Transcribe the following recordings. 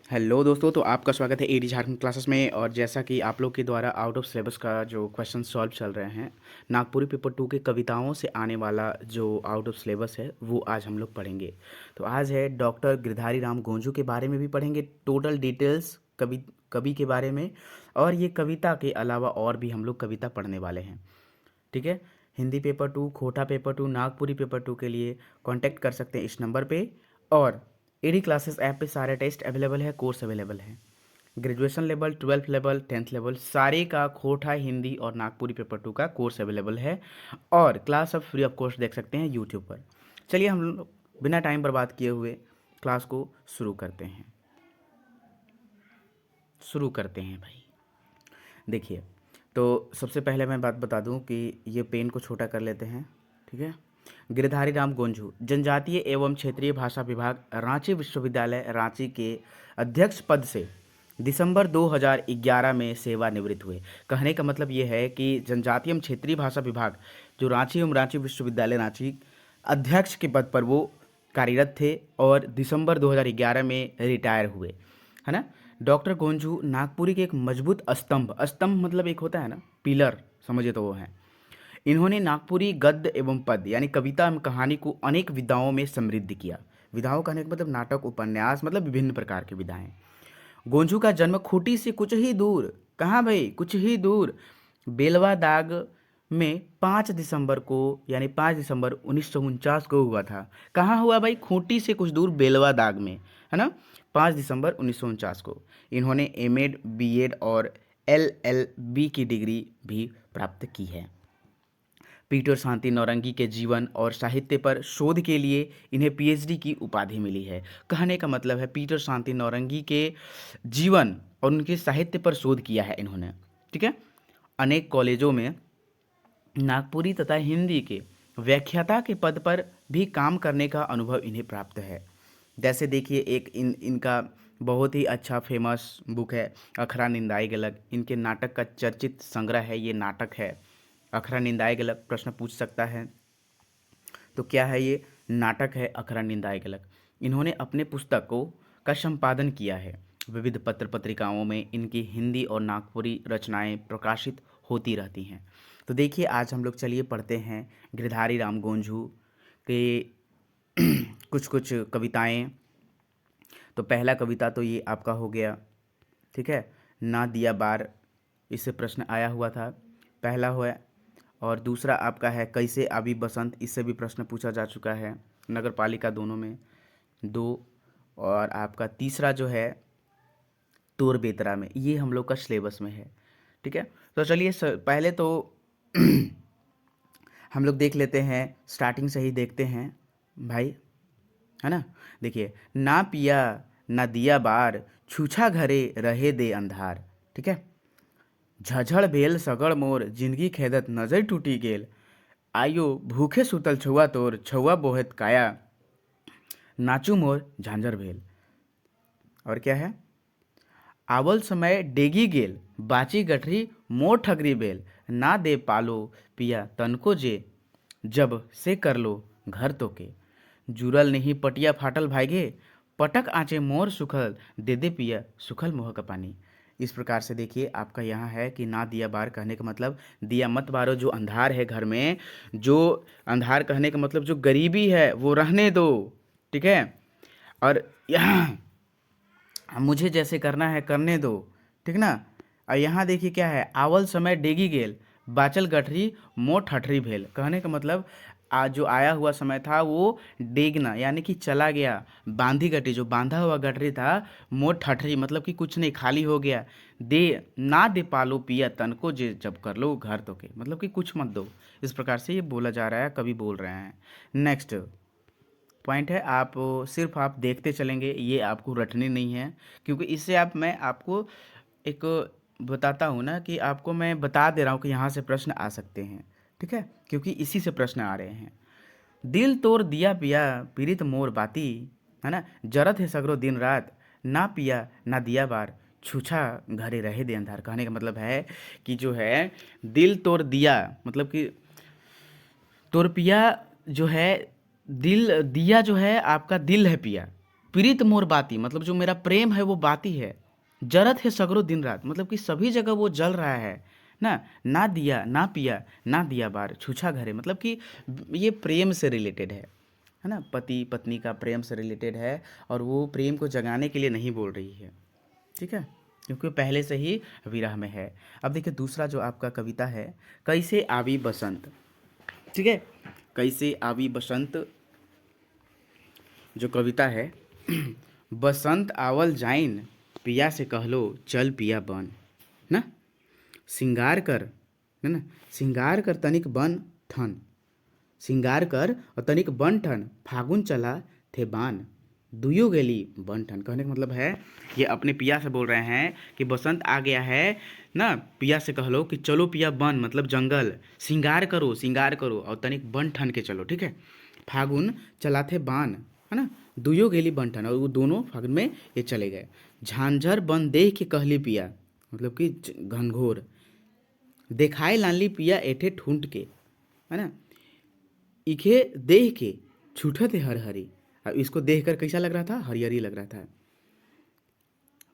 Hello दोस्तों, तो आपका स्वागत है एडी झारखंड क्लासेस में। और जैसा कि आप लोग के द्वारा आउट ऑफ सिलेबस का जो क्वेश्चन सॉल्व चल रहे हैं, नागपुरी पेपर 2 के कविताओं से आने वाला जो आउट ऑफ सिलेबस है वो आज हम लोग पढ़ेंगे। तो आज है डॉक्टर गिरधारी राम गोंजू के बारे में भी पढ़ेंगे, टोटल डिटेल्स कवि के बारे में। और ये कविता के अलावा और भी हम लोग कविता पढ़ने वाले हैं। ठीक है। हिंदी पेपर 2, खोटा पेपर 2, नागपुरी पेपर 2 के लिए कांटेक्ट कर सकते हैं इस नंबर पे। और एडी क्लासेस ऐप पे सारे टेस्ट अवेलेबल है, कोर्स अवेलेबल है। Graduation level, 12th level, 10th level सारे का खोटा हिंदी और नागपुरी पेपर 2 का कोर्स अवेलेबल है। और क्लास अब फ्री ऑफ कोर्स देख सकते हैं यूट्यूब पर। चलिए हम लोग बिना टाइम बर्बाद किए हुए क्लास को शुरू करते हैं भाई। देखिए, तो सबसे पहले मैं बात बता दूं कि ये पेन को छोटा कर लेते हैं। ठीक है। गिरधारी राम गोंझू जनजातीय एवं क्षेत्रीय भाषा विभाग, रांची विश्वविद्यालय रांची के अध्यक्ष पद से दिसंबर 2011 में सेवानिवृत्त हुए। कहने का मतलब ये है कि जनजातीय एवं क्षेत्रीय भाषा विभाग जो रांची एवं रांची विश्वविद्यालय रांची अध्यक्ष के पद पर वो कार्यरत थे और दिसंबर 2011 में रिटायर हुए, है ना। डॉक्टर गोंझू नागपुरी के एक मजबूत स्तंभ, स्तंभ मतलब एक होता है ना पिलर, समझे तो वो है। इन्होंने नागपुरी गद्य एवं पद यानी कविता एवं कहानी को अनेक विधाओं में समृद्ध किया। विधाओं कहने का मतलब नाटक, उपन्यास, मतलब विभिन्न प्रकार की विधाएं। गोंझू का जन्म खूंटी से कुछ ही दूर, कहाँ भाई, कुछ ही दूर, बेलवा दाग में 5 दिसंबर को यानी 5 दिसंबर 1949 को हुआ था। कहाँ हुआ भाई? खूंटी से कुछ दूर बेलवा दाग में, है ना। 5 दिसंबर 1949 को इन्होंने एमएड, बीएड और एलएलबी की डिग्री भी प्राप्त की है। पीटर शांति नौरंगी के जीवन और साहित्य पर शोध के लिए इन्हें पीएचडी की उपाधि मिली है। कहने का मतलब है पीटर शांति नौरंगी के जीवन और उनके साहित्य पर शोध किया है इन्होंने। ठीक है। अनेक कॉलेजों में नागपुरी तथा हिंदी के व्याख्याता के पद पर भी काम करने का अनुभव इन्हें प्राप्त है। जैसे देखिए, एक इनका बहुत ही अच्छा फेमस बुक है अखरा निंदाई गलत। इनके नाटक का चर्चित संग्रह है, ये नाटक है अखरा निंदाई गलत। प्रश्न पूछ सकता है तो क्या है ये? नाटक है अखरा निंदाई गलत। इन्होंने अपने पुस्तकों का संपादन किया है। विविध पत्र पत्रिकाओं में इनकी हिंदी और नागपुरी रचनाएं प्रकाशित होती रहती हैं। तो देखिए, आज हम लोग चलिए पढ़ते हैं गिरधारी राम गोंझू के कुछ कुछ कविताएं। तो पहला कविता तो ये आपका हो गया, ठीक है, ना दिया बार, इससे प्रश्न आया हुआ था, पहला हुआ। और दूसरा आपका है कैसे आबी बसंत, इससे भी प्रश्न पूछा जा चुका है, नगर पालिका दोनों में 2। और आपका तीसरा जो है तोर बेतरा में, ये हम लोग का सिलेबस में है। ठीक है। तो चलिए पहले तो हम लोग देख लेते हैं, स्टार्टिंग से ही देखते हैं भाई, है ना। देखिए, ना पिया ना दिया बार, छूछा घरे रहे दे अंधार। ठीक है। झझड़ भेल सगड़ मोर, जिंदगी खेदत नजर टूटी गेल, आयो भूखे सुतल छुआ तोर, छुआ बोहत काया, नाचू मोर झांझर भेल। और क्या है? आवल समय डेगी गेल, बाची गठरी मोर ठगरी बेल, ना दे पालो पिया तनको जे, जब से कर लो घर तो के, जुरल नहीं पटिया फाटल भागे, पटक आँचे मोर सुखल, दे दे पिया सुखल मोह का पानी। इस प्रकार से देखिए आपका यहाँ है कि ना दिया बार कहने का मतलब दिया मत बारो, जो अंधार है घर में, जो अंधार कहने का मतलब जो गरीबी है वो रहने दो। ठीक है। और यहाँ मुझे जैसे करना है करने दो, ठीक ना। और यहाँ देखिए क्या है, आवल समय डेगी गेल, बाचल गठरी मोट ठठरी भेल। कहने का मतलब आज जो आया हुआ समय था वो डेगना यानी कि चला गया, बांधी गठरी जो बांधा हुआ गठरी था, मोट ठठरी मतलब कि कुछ नहीं, खाली हो गया, दे ना दे पालो पिया तन को जे, जब कर लो घर तो के, मतलब कि कुछ मत दो। इस प्रकार से ये बोला जा रहा है, कवि बोल रहे हैं। नेक्स्ट पॉइंट है, आप सिर्फ आप देखते चलेंगे, ये आपको रटने नहीं है, क्योंकि इससे मैं आपको एक बताता हूँ ना कि आपको मैं बता दे रहा हूँ कि यहाँ से प्रश्न आ सकते हैं। ठीक है, क्योंकि इसी से प्रश्न आ रहे हैं। दिल तोड़ दिया पिया पीड़ित मोर बाती, है ना, जरत है सगरो दिन रात, ना पिया ना दिया बार, छूछा घरे रहे दे अंधार। कहने का मतलब है कि जो है दिल तोड़ दिया मतलब कि तोर पिया जो है, दिल दिया जो है आपका दिल है पिया, प्रीत मोर बाती, मतलब जो मेरा प्रेम है वो बाती है। जरत है सगरो दिन रात, मतलब कि सभी जगह वो जल रहा है ना। ना दिया ना पिया ना दिया बार छूछा घरे, मतलब कि ये प्रेम से रिलेटेड है ना, पति पत्नी का प्रेम से रिलेटेड है। और वो प्रेम को जगाने के लिए नहीं बोल रही है, ठीक है, क्योंकि वो पहले से ही विरह में है। अब देखिए दूसरा जो आपका कविता है, कैसे आवी बसंत, ठीक है। कैसे आवी बसंत जो कविता है, बसंत आवल जाइन पिया से कहलो चल पिया बन ना, सिंगार कर, है ना, सिंगार कर तनिक बन ठन, सिंगार कर और तनिक बन ठन, फागुन चला थे बान दुयो गेली बन ठन। कहने का मतलब है ये अपने पिया से बोल रहे हैं कि बसंत आ गया है ना, पिया से कह लो कि चलो पिया बन मतलब जंगल, सिंगार करो और तनिक बन ठन के चलो, ठीक है। फागुन चला थे बान, है ना, दुयो गेली बन ठन, और वो दोनों फागुन में ये चले गए। झांझर बन देख के कहली पिया, मतलब कि घनघोर, देखाए लानली पिया एठे ठूंठ के, है ना, इखे देख के छूटा थे हर हरी। अब इसको देख कर कैसा लग रहा था, हरियरी लग रहा था।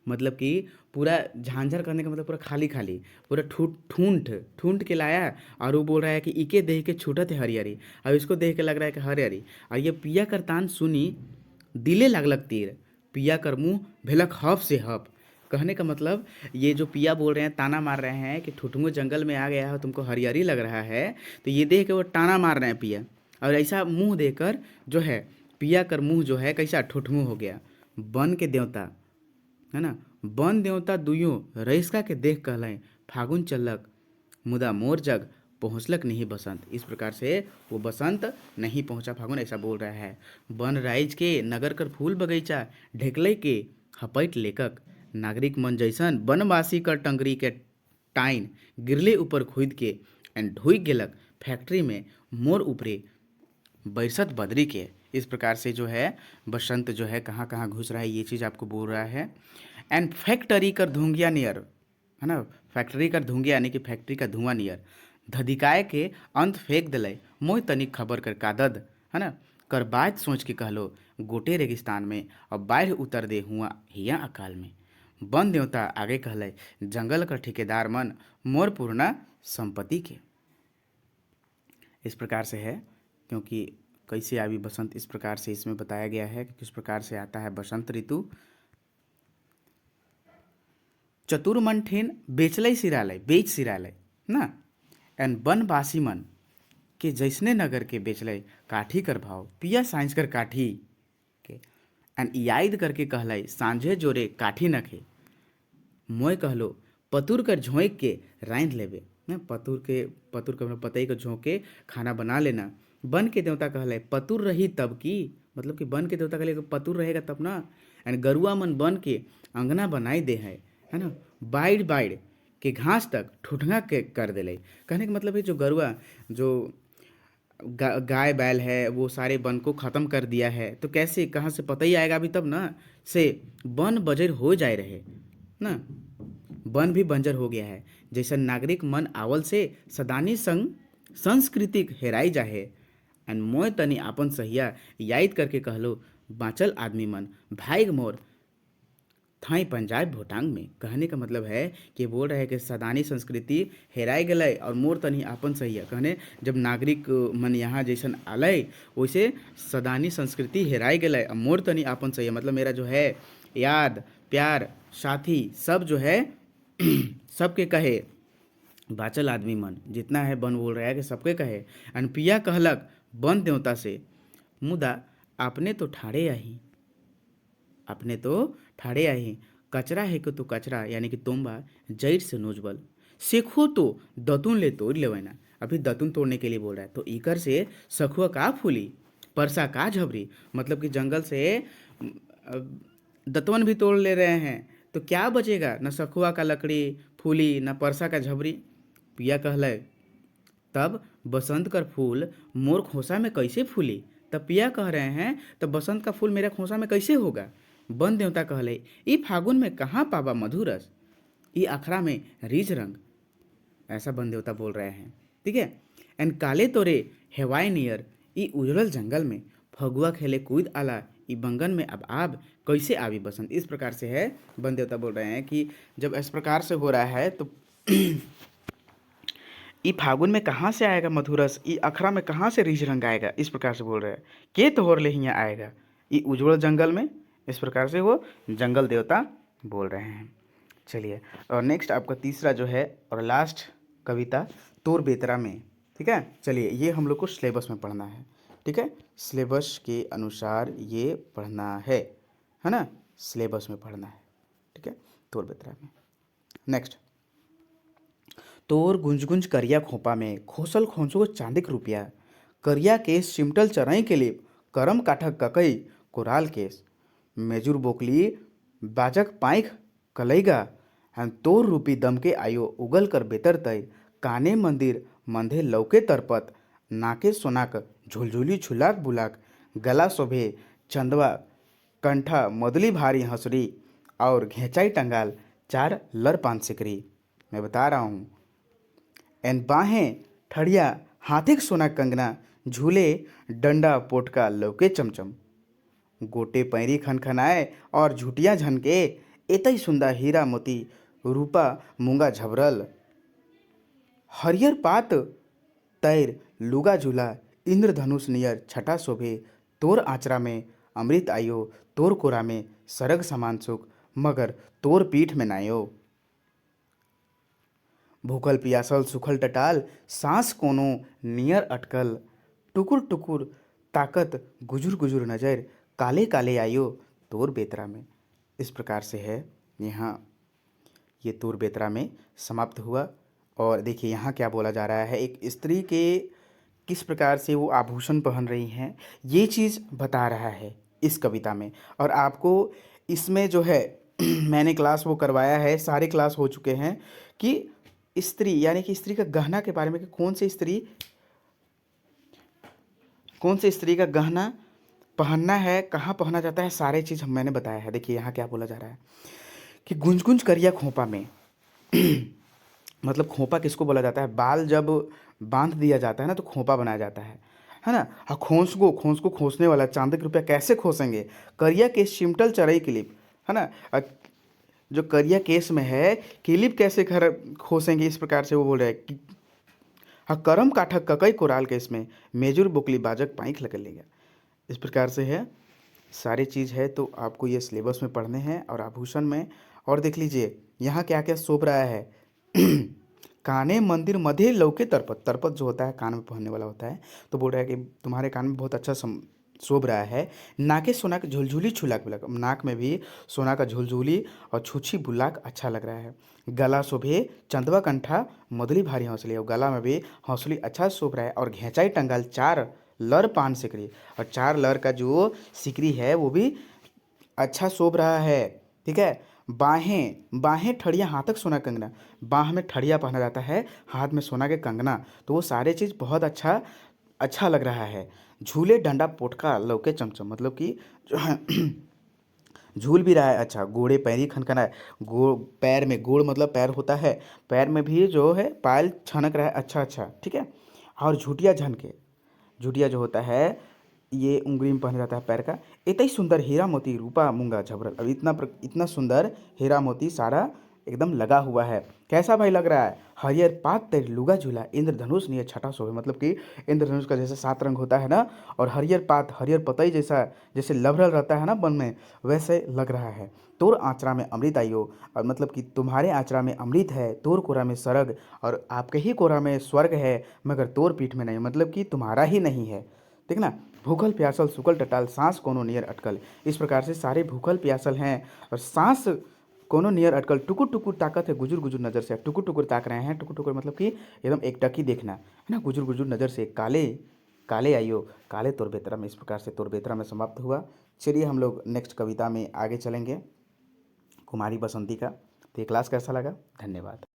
मतलब कि पूरा झांझर करने का मतलब पूरा खाली खाली, पूरा ठूंठ ठूंठ के लाया। और वो बोल रहा है कि इके देख के छूटत है हरियरी, और इसको देख के लग रहा है कि हरियरी। और ये पिया कर तान सुनी दिले लागलक तीर, पिया कर मुँह भेलक हफ से हफ। कहने का मतलब ये जो पिया बोल रहे हैं, ताना मार रहे हैं कि ठुठुंगो जंगल में आ गया है, तुमको हरियरी लग रहा है, तो ये देख के वो ताना मार रहे हैं पिया। और ऐसा मुंह देकर जो है पिया कर मुंह जो है कैसा ठुठुंगो हो गया। बन के देवता, है ना, वन देवता दुइयों रईसका के देख कहलें फागुन चलक, मुदा मोर जग पहुँचलक नहीं बसंत। इस प्रकार से वो बसंत नहीं पहुँचा फागुन, ऐसा बोल रहा है। बन राइज के नगर कर फूल बगीचा ढेकले के हपैट लेकक, नागरिक मन जैसन बनवासी कर टंगरी के टाइन गिरले ऊपर खुद के एंड ढुक गेलक फैक्ट्री में मोर ऊपरे बरसत बदरी के। इस प्रकार से जो है बसंत जो है कहाँ कहाँ घुस रहा है, ये चीज़ आपको बोल रहा है। एंड फैक्ट्री कर धुंगिया नियर, है ना, फैक्ट्री कर धुंगिया यानी कि फैक्ट्री का धुआं नियर, धधिकाए के अंत फेंक दिले मोय तनिक खबर कर कादद, है ना, कर बात सोच के कहलो गोटे रेगिस्तान में अब बाढ़ उतर दे हुआ हिया अकाल में। वन देवता आगे कहले जंगल का ठेकेदार मन मोर पूर्णा संपत्ति के। इस प्रकार से है, क्योंकि कैसे आवी बसंत इस प्रकार से इसमें बताया गया है कि किस प्रकार से आता है बसंत ऋतु। चतुर्मन ठेन बेचलय सिरालय, बेच सिरालय ना, एन बनवासी मन के जैसने नगर के बेचलय काठी कर भाव, पिया साइंस कर काठी के एन याद करके कहलय सांझे जोरे काठी नखे, मोय कहलो पतुर कर झोंक के रांध लेवे ना, पतुर का मतलब पतई को झोंक के खाना बना लेना। बन के देवता कहले पतुर रही तब की, मतलब कि बन के देवता कहले पतुर रहेगा तब ना। एंड गरुआ मन बन के अंगना बनाई दे है ना, बाइड बाइड के घास तक ठुठंगा के कर देले। कहने का मतलब है जो गरुआ जो गाय बैल है वो सारे वन को ख़त्म कर दिया है, तो कैसे कहाँ से पता ही आएगा अभी तब ना, से वन बजर हो जाए रहे ना, वन भी बंजर हो गया है। जैसा नागरिक मन आवल से सदानी संग सांस्कृतिक हेराई जाहे, एन मोय तनी आपन सहिया याद करके कहलो बाँचल आदमी मन भाई मोर थाई पंजाब भोटांग में। कहने का मतलब है कि बोल रहे हैं कि सदानी संस्कृति हेराई गए और मोर तनी आपन सहिया, कहने जब नागरिक मन यहाँ जैसन आलय वैसे सदानी संस्कृति हेराई गए और मोर तनी आपन सहिया, मतलब मेरा जो है याद प्यार साथी सब जो है सबके कहे बाचल आदमी मन जितना है बन बोल रहा है कि सबके कहे। अनपिया कहलक बन देवता से मुदा आपने तो ठाड़े आही, अपने तो ठाड़े आही, कचरा है कि तो कचरा यानी कि तोम्बा जैर से नोजबल, सेखो तो दतुन ले तोड़ लेवैना। अभी दतुन तोड़ने के लिए बोल रहा है, तो इकर से सखुआ का फूली परसा का झबरी, मतलब कि जंगल से दतवन भी तोड़ ले रहे हैं तो क्या बचेगा, न सखुआ का लकड़ी फूली न परसा का झबरी। पिया कहले तब बसंत कर फूल मोर खोसा में कैसे फूली, तब पिया कह रहे हैं तब बसंत का फूल मेरा खोसा में कैसे होगा। वन देवता कहले ई फागुन में कहाँ पावा मधुरस, ई अखरा में रीझ रंग, ऐसा वन देवता बोल रहे हैं, ठीक है। एन काले तोरे हेवाई नियर ई उजड़ल जंगल में फगुआ खेले कूद आला ई बंगन में अब आब कैसे आवी बसंत। इस प्रकार से है, वन देवता बोल रहे हैं कि जब इस प्रकार से हो रहा है तो ई फागुन में कहाँ से आएगा मधुरस, ई अखरा में कहाँ से रिज रंग आएगा। इस प्रकार से बोल रहे हैं के तोहर ले हियाँ आएगा ई उज्जवल जंगल में। इस प्रकार से वो जंगल देवता बोल रहे हैं। चलिए, और नेक्स्ट आपका तीसरा जो है और लास्ट कविता तोर बेतरा में। ठीक है, चलिए ये हम लोग को सिलेबस में पढ़ना है। ठीक है, सिलेबस के अनुसार ये पढ़ना है ना, सिलेबस में पढ़ना है। ठीक है, तोर बेतरा में। नेक्स्ट, तोर गुंज गुंज करिया खोपा में खोसल खोंसो चांदिक रुपया, करिया केस चिमटल चरई के लिए करम काठक ककई कोराल केस, मेजुर बोकली बाजक पाइख कलईगा, हम तोर रूपी दम के आयो उगल कर बेतर तय, काने मंदिर मंधे लौके तरपत, नाके सोनाक झुलझुली झुलाक बुलाक, गला शोभे चंदवा कंठा मदली भारी हंसरी, और घेंचाई टंगाल चार लर पान सिकरी। मैं बता रहा हूँ, एन बाहें ठड़िया हाथिक सोना कंगना, झूले डंडा पोटका लौके चमचम, गोटे पैरी खनखनाए और झुटिया झनके, एतई सुंदर हीरा मोती रूपा मूंगा झबरल, हरियर पात तैर लुगा झूला, इंद्रधनुष नियर छटा शोभे, तोर आचरा में अमृत आयो, तोर कोरा में सरग समान सुख, मगर तोर पीठ में नायो, भूखल पियासल सुखल टटाल सांस कोनो नियर अटकल, टुकुर टुकुर ताकत गुजुर गुजुर नजर, काले काले आयो तोर बेतरा में। इस प्रकार से है यहाँ ये तोर बेतरा में समाप्त हुआ। और देखिए यहाँ क्या बोला जा रहा है, एक स्त्री के किस प्रकार से वो आभूषण पहन रही हैं ये चीज़ बता रहा है इस कविता में। और आपको इसमें जो है मैंने क्लास वो करवाया है, सारे क्लास हो चुके हैं कि स्त्री यानी कि स्त्री का गहना के बारे में, कि कौन से स्त्री का गहना पहनना है, कहाँ पहना जाता है, सारे चीज़ मैंने बताया है। देखिए यहाँ क्या बोला जा रहा है कि गुंज गुंज करिया खोपा में मतलब खोपा किसको बोला जाता है, बाल जब बांध दिया जाता है ना तो खोपा बनाया जाता है ना। हाँ, खोंस को खोसने वाला चांदी के रुपया कैसे खोसेंगे, करिया के चिमटल चरई क्लिप है ना, जो करिया केस में है क्लिप कैसे घर खोसेंगे। इस प्रकार से वो बोल रहे हैं कि हाँ, करम काठक ककई कोराल केस में मेजुर बुकली बाजक पाइक लग लेगा। इस प्रकार से है, सारी चीज़ है तो आपको ये सिलेबस में पढ़ने हैं और आभूषण में। और देख लीजिए यहाँ क्या क्या शोभ रहा है काने मंदिर मध्य लौके तरपत, तरपत जो होता है कान में पहनने वाला होता है, तो बोल रहा है कि तुम्हारे कान में बहुत अच्छा शोभ रहा है। नाके सोना का झुलझुली छुलाक बुलाक, नाक में भी सोना का झुलझुली और छुछी बुलाक अच्छा लग रहा है। गला शोभे चंदवा कंठा मदली भारी हौसली, और गला में भी हौसली अच्छा शोभ रहा है। और घेंचाई टंगाल चार लर पान सिकरी, और चार लर का जो सिकरी है वो भी अच्छा शोभ रहा है। ठीक है, बाहें ठड़िया हाथक सोना कंगना, बाह में ठड़िया पहना जाता है, हाथ में सोना के कंगना, तो वो सारे चीज़ बहुत अच्छा लग रहा है। झूले डंडा पोटका लौके चमचम, मतलब कि जो है झूल भी रहा है अच्छा, गोड़े पैरी खनखना है, पैर में गोड़ मतलब पैर होता है, पैर में भी जो है पायल छनक रहा है अच्छा। ठीक है, और झुटिया जो होता है ये उंगली में पहना जाता है पैर का। इतनी सुंदर हीरा मोती रूपा मूंगा झबरल, अब इतना सुंदर हीरा मोती सारा एकदम लगा हुआ है। कैसा भाई लग रहा है, हरियर पात तेर लुगा झूला, इंद्रधनुष नहीं छठा शोभे, मतलब कि इंद्रधनुष का जैसे 7 रंग होता है ना, और हरियर पात हरियर पतई जैसे लभरल रहता है ना वन में, वैसे लग रहा है। तोर आचरा में अमृत आइयो, और मतलब कि तुम्हारे आचरा में अमृत है, तोर कोरा में सरग, और आपके ही कोरा में स्वर्ग है, मगर तोर पीठ में नहीं, मतलब कि तुम्हारा ही नहीं है। ठीक ना, भूखल प्यासल सुकल टटाल सांस कोनो नियर अटकल। इस प्रकार से सारे भूखल प्यासल हैं और सांस कोनो नियर अटकल, टुकुर टुकुर ताकत है गुजुर गुजुर नज़र से, टुकुर टुकुर ताक रहे हैं, टुकुर टुकुर मतलब कि एकदम एक टकी देखना है ना, गुजुर गुजुर नज़र से, काले काले आइयो काले तोर बेतरा में। इस प्रकार से तोर बेतरा में समाप्त हुआ। चलिए हम लोग नेक्स्ट कविता में आगे चलेंगे, कुमारी बसंती का। तो ये क्लास कैसा लगा, धन्यवाद।